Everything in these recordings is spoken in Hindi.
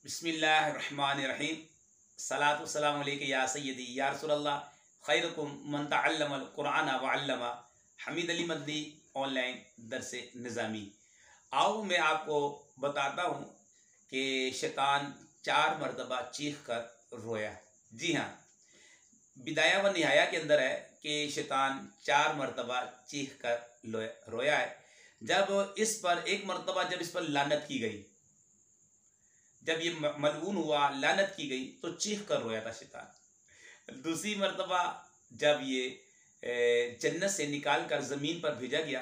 बिस्मिल्लाहिर्रहमानिर्रहीम। सलातु वस्सलामु अलैका या सय्यदी या रसूलल्लाह खैरुकुम मन तअल्लमल कुरान व अल्लमा। हमीद अली मदनी ऑनलाइन दरस निज़ामी। आओ मैं आपको बताता हूँ कि शैतान 4 मरतबा चीख कर रोया। जी हाँ, बिदाया व निहाया के अंदर है कि शैतान 4 मरतबा चीख कर रोया है। जब इस पर एक मरतबा जब इस पर लानत की गई, जब ये मलऊन हुआ, लानत की गई, तो चीख कर रोया था शैतान। दूसरी मरतबा जब ये जन्नत से निकाल कर ज़मीन पर भेजा गया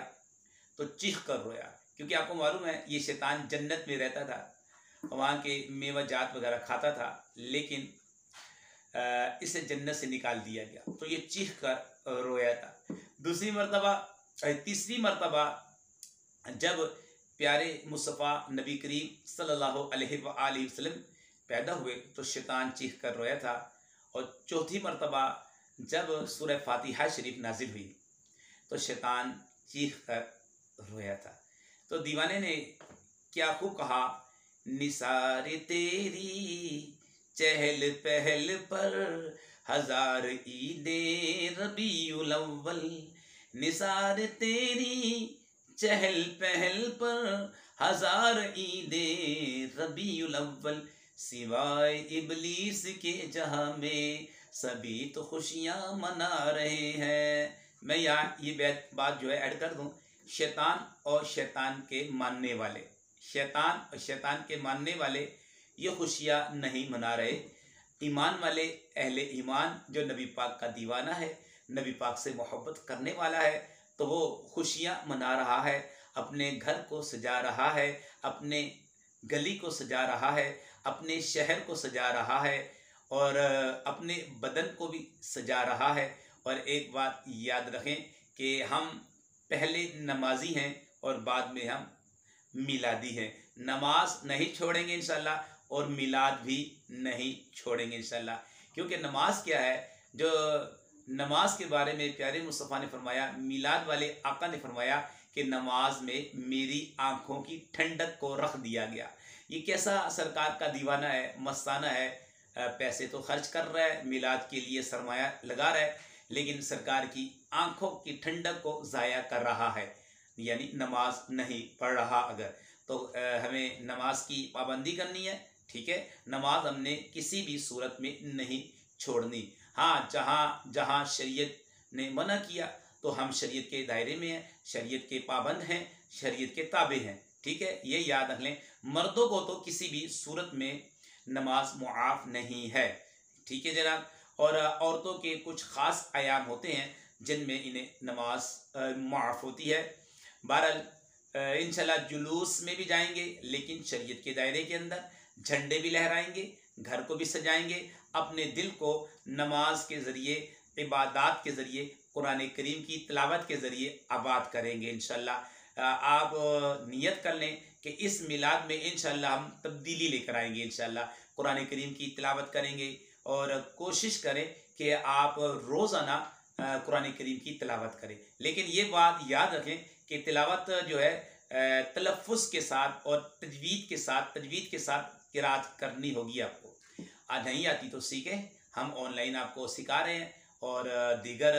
तो चीख कर रोया, क्योंकि आपको मालूम है ये शैतान जन्नत में रहता था, वहाँ के मेवा जात वगैरह खाता था, लेकिन इसे जन्नत से निकाल दिया गया तो ये चीख कर रोया था। दूसरी मरतबा तीसरी मरतबा जब प्यारे मुस्तफ़ा नबी करीम सल्लल्लाहु अलैहि वसल्लम पैदा हुए तो शैतान चीख कर रोया था। और चौथी मरतबा जब सूरह फातिहा शरीफ नाजिल हुई तो शैतान चीख कर रोया था। तो दीवाने ने क्या खूब कहा, निसार तेरी चहल पहल पर हजार ईदे रबीउल अव्वल, निसार तेरी चहल पहल पर हजार ईदे रबीउल अव्वल, सिवाय इबलीस के जहां में सभी तो खुशियां मना रहे हैं। मैं यहाँ ये बात जो है ऐड कर दूं, शैतान और शैतान के मानने वाले, शैतान और शैतान के मानने वाले ये खुशियां नहीं मना रहे। ईमान वाले, अहले ईमान जो नबी पाक का दीवाना है, नबी पाक से मोहब्बत करने वाला है, तो वो खुशियां मना रहा है, अपने घर को सजा रहा है, अपने गली को सजा रहा है, अपने शहर को सजा रहा है और अपने बदन को भी सजा रहा है। और एक बात याद रखें कि हम पहले नमाजी हैं और बाद में हम मिलादी हैं। नमाज नहीं छोड़ेंगे इंशाल्लाह और मिलाद भी नहीं छोड़ेंगे इंशाल्लाह, क्योंकि नमाज क्या है, जो नमाज के बारे में प्यारे मुस्तफ़ा ने फरमाया, मिलाद वाले आका ने फरमाया कि नमाज में मेरी आंखों की ठंडक को रख दिया गया। ये कैसा सरकार का दीवाना है, मस्ताना है, पैसे तो खर्च कर रहा है, मिलाद के लिए सरमाया लगा रहा है, लेकिन सरकार की आंखों की ठंडक को ज़ाया कर रहा है, यानी नमाज नहीं पढ़ रहा। अगर तो हमें नमाज की पाबंदी करनी है, ठीक है। नमाज हमने किसी भी सूरत में नहीं छोड़नी। हाँ, जहाँ जहाँ शरीयत ने मना किया तो हम शरीयत के दायरे में हैं, शरीयत के पाबंद हैं, शरीयत के ताबे हैं, ठीक है। ये याद रख लें। मर्दों को तो किसी भी सूरत में नमाज मुआफ़ नहीं है, ठीक है जनाब। और औरतों के कुछ ख़ास आयाम होते हैं जिनमें इन्हें नमाज मुआफ़ होती है। बहरहाल इंशाल्लाह जुलूस में भी जाएंगे, लेकिन शरीयत के दायरे के अंदर, झंडे भी लहराएंगे, घर को भी सजाएंगे, अपने दिल को नमाज के ज़रिए, इबादत के ज़रिए, कुरान करीम की तिलावत के ज़रिए आबाद करेंगे इंशाल्लाह। आप नियत कर लें कि इस मिलाद में इंशाल्लाह हम तब्दीली लेकर आएंगे इंशाल्लाह। कुरान करीम की तिलावत करेंगे और कोशिश करें कि आप रोज़ाना कुरान करीम की तिलावत करें। लेकिन ये बात याद रखें कि तिलावत जो है तलफ़्फ़ुज़ के साथ और तजवीद के साथ क़िराअत करनी होगी आपको। नहीं आती तो सीखें, हम ऑनलाइन आपको सिखा रहे हैं और दीगर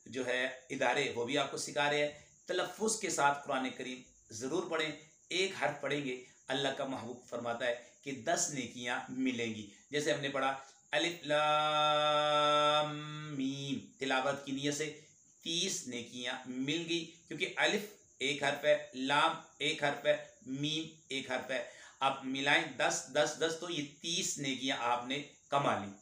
जो है इदारे वो भी आपको सिखा रहे हैं। तलफ़्फ़ुज़ के साथ कुरान करीम ज़रूर पढ़ें। एक हर्फ पढ़ेंगे, अल्लाह का महबूब फरमाता है कि 10 नेकियां मिलेंगी। जैसे हमने पढ़ा अलिफ लाम मीम, तिलावत की नियत से 30 नेकियां मिल गई, क्योंकि अलिफ एक हर्फ है, लाम एक हर्फ है, मीम एक हर्फ है। आप मिलाएं 10 10 10 तो ये 30 नेकियां आपने कमा ली।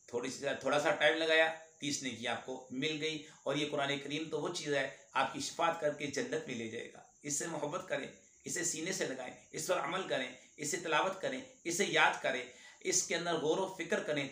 थोड़ा सा टाइम लगाया, 30 नेकियां आपको मिल गई। और ये कुरान करीम तो वो चीज़ है आपकी शिफात करके जन्नत में ले जाएगा। इससे मोहब्बत करें, इसे सीने से लगाएं, इस पर अमल करें, इसे तिलावत करें, इसे याद करें, इसके अंदर गौर व फिक्र करें,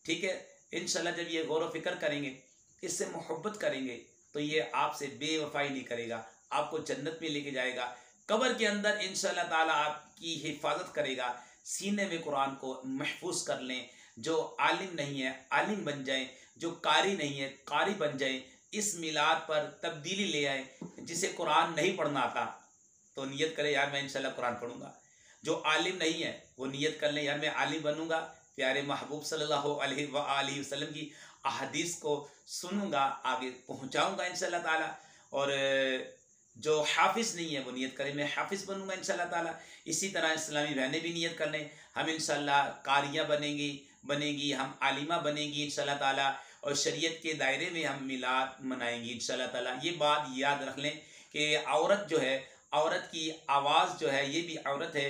ठीक है। इंशाल्लाह जब ये गौर व फिक्र करेंगे, इससे मोहब्बत करेंगे, तो ये आपसे बेवफाई नहीं करेगा, आपको जन्नत में लेके जाएगा। कब्र के अंदर इंशाल्लाह ताला आपकी हिफाजत करेगा। सीने में कुरान को महफूज कर लें। जो आलिम नहीं है आलिम बन जाएं, जो कारी नहीं है कारी बन जाएं। इस मिलाद पर तब्दीली ले आए। जिसे कुरान नहीं पढ़ना आता तो नियत करे, यार मैं इंशाल्लाह कुरान पढ़ूंगा। जो आलिम नहीं है वो नियत कर लें, यार मैं आलिम बनूंगा, प्यारे महबूब सल्लल्लाहु अलैहि वसल्लम की अहदीस को सुनूंगा, आगे पहुंचाऊंगा इंशाल्लाह ताला। और जो हाफिज़ नहीं है वो नियत करे मैं हाफिज़ बनूंगा इंशाल्लाह ताला। इसी तरह इस्लामी बहनें भी नियत कर लें, हम इंशाल्लाह कारियाँ बनेंगी, हम आलिमा बनेंगी इंशाल्लाह ताला, और शरीयत के दायरे में हम मिलाद मनाएंगी इंशाल्लाह ताला। ये बात याद रख लें कि औरत जो है, औरत की आवाज़ जो है ये भी औरत है,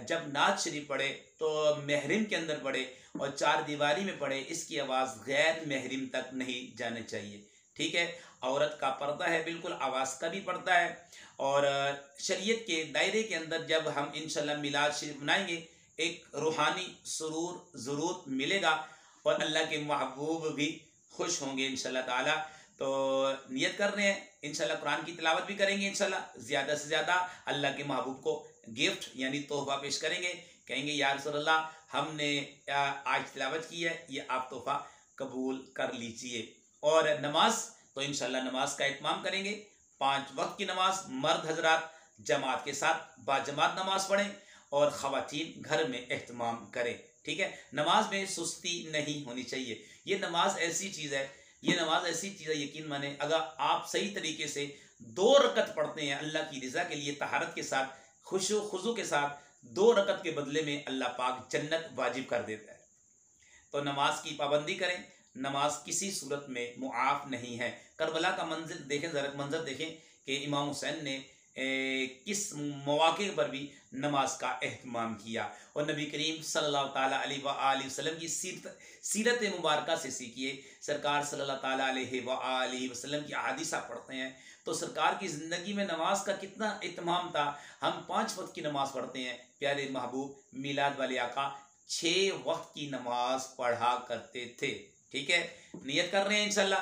जब नात शरीफ पढ़े तो महरिम के अंदर पढ़े और चार दीवारी में पढ़े, इसकी आवाज़ गैर महरिम तक नहीं जानी चाहिए। ठीक है, औरत का पर्दा है, बिल्कुल आवाज़ का भी पर्दा है। और शरीयत के दायरे के अंदर जब हम इंशाल्लाह मिलाद शरीफ मनाएंगे, एक रूहानी सुरूर ज़रूर मिलेगा और अल्लाह के महबूब भी खुश होंगे इंशाल्लाह ताला। तो नियत कर रहे हैं इंशाल्लाह कुरान की तिलावत भी करेंगे, इंशाल्लाह ज़्यादा से ज़्यादा अल्लाह के महबूब को गिफ्ट यानी तोहफा पेश करेंगे, कहेंगे या रसूल अल्लाह हमने आज तिलावत की है, ये आप तोहफा कबूल कर लीजिए। और नमाज तो इंशाल्लाह नमाज का इत्माम करेंगे, 5 वक्त की नमाज मर्द हजरात जमात के साथ बाजमात नमाज पढ़ें और ख़वातीन घर में एहतमाम करें। ठीक है, नमाज में सुस्ती नहीं होनी चाहिए। ये नमाज ऐसी चीज़ है, ये नमाज ऐसी चीज़ है, यकीन माने अगर आप सही तरीके से 2 रकत पढ़ते हैं अल्लाह की रज़ा के लिए तहारत के साथ, खुशू खुजू के साथ, 2 रकत के बदले में अल्लाह पाक जन्नत वाजिब कर देता है। तो नमाज की पाबंदी करें, नमाज किसी सूरत में मुआफ़ नहीं है। करबला का मंजर देखें, ज़रा मंजर देखें कि इमाम हुसैन ने किस मौके पर भी नमाज का एहतमाम किया, और नबी करीम सल्लल्लाहु ताला अलैहि वसल्लम की सीरत मुबारक से सीखिए। सरकार सल्लल्लाहु ताला अलैहि वसल्लम की अहादीस आप पढ़ते हैं तो सरकार की ज़िंदगी में नमाज का कितना इत्माम था। हम 5 वक्त की नमाज पढ़ते हैं, प्यारे महबूब मिलाद वाले आका 6 वक्त की नमाज पढ़ा करते थे। ठीक है, नियत कर रहे हैं इंशाल्लाह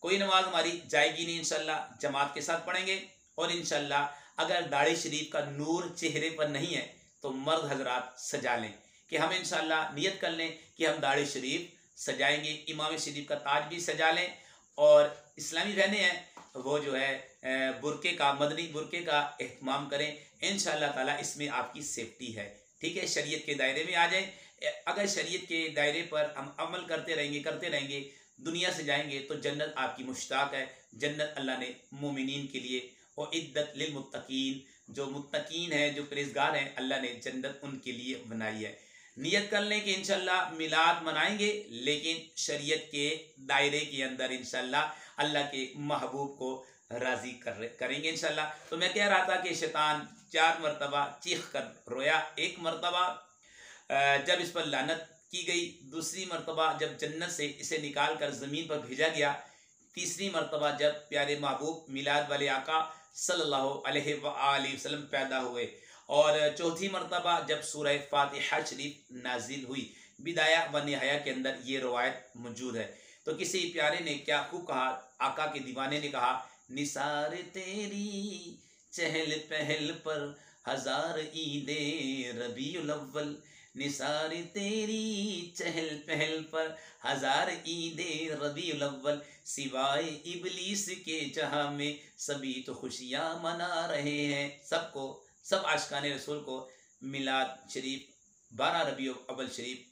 कोई नमाज हमारी जाएगी नहीं, इंशाल्लाह जमात के साथ पढ़ेंगे। और इंशाल्लाह अगर दाढ़ी शरीफ का नूर चेहरे पर नहीं है तो मर्द हजरात सजा लें, कि हम इंशाल्लाह नियत कर लें कि हम दाढ़ी शरीफ सजाएंगे, इमाम शरीफ का ताज भी सजा लें। और इस्लामी बहनें हैं वो जो है बुरके का, मदनी बुरके का एहतमाम करें, इंशाल्लाह ताला इसमें आपकी सेफ्टी है। ठीक है, शरीयत के दायरे में आ जाए। अगर शरीयत के दायरे पर हम अमल करते रहेंगे दुनिया से जाएंगे तो जन्नत आपकी मुश्ताक है। जन्नत अल्लाह ने मोमिनीन के लिए और इद्दत लिल मुत्तकीन, जो मुत्तकीन है, जो परहेज़गार हैं, अल्लाह ने जन्नत उनके लिए बनाई है। नियत कर लें कि इंशाल्लाह मिलाद मनाएंगे लेकिन शरीयत के दायरे के अंदर इंशाल्लाह अल्लाह के महबूब को राज़ी करेंगे इंशाल्लाह। तो मैं कह रहा था कि शैतान 4 मरतबा चीख कर रोया। एक मरतबा जब इस पर लानत की गई, दूसरी मरतबा जब जन्नत से इसे निकाल कर ज़मीन पर भेजा गया, तीसरी मरतबा जब प्यारे महबूब मिलाद वाले आका सल्लल्लाहु अलैहि वसल्लम पैदा हुए, और चौथी मरतबा जब सूरह फातिहा शरीफ नाजिल हुई। बिदाया व निहाया के अंदर ये रवायत मौजूद है। तो किसी प्यारे ने क्या खूब कहा, आका के दीवाने ने कहा, निसार तेरी चहल पहल पर हजार ईदे रबीउल अव्वल, निसार तेरी चहल पहल पर हजार ईदे रबीउल अव्वल, सिवाय इबलीस के जहां में सभी तो खुशियां मना रहे हैं। सब आशिकाने रसूल को मिलाद शरीफ 12 रबीउल अव्वल शरीफ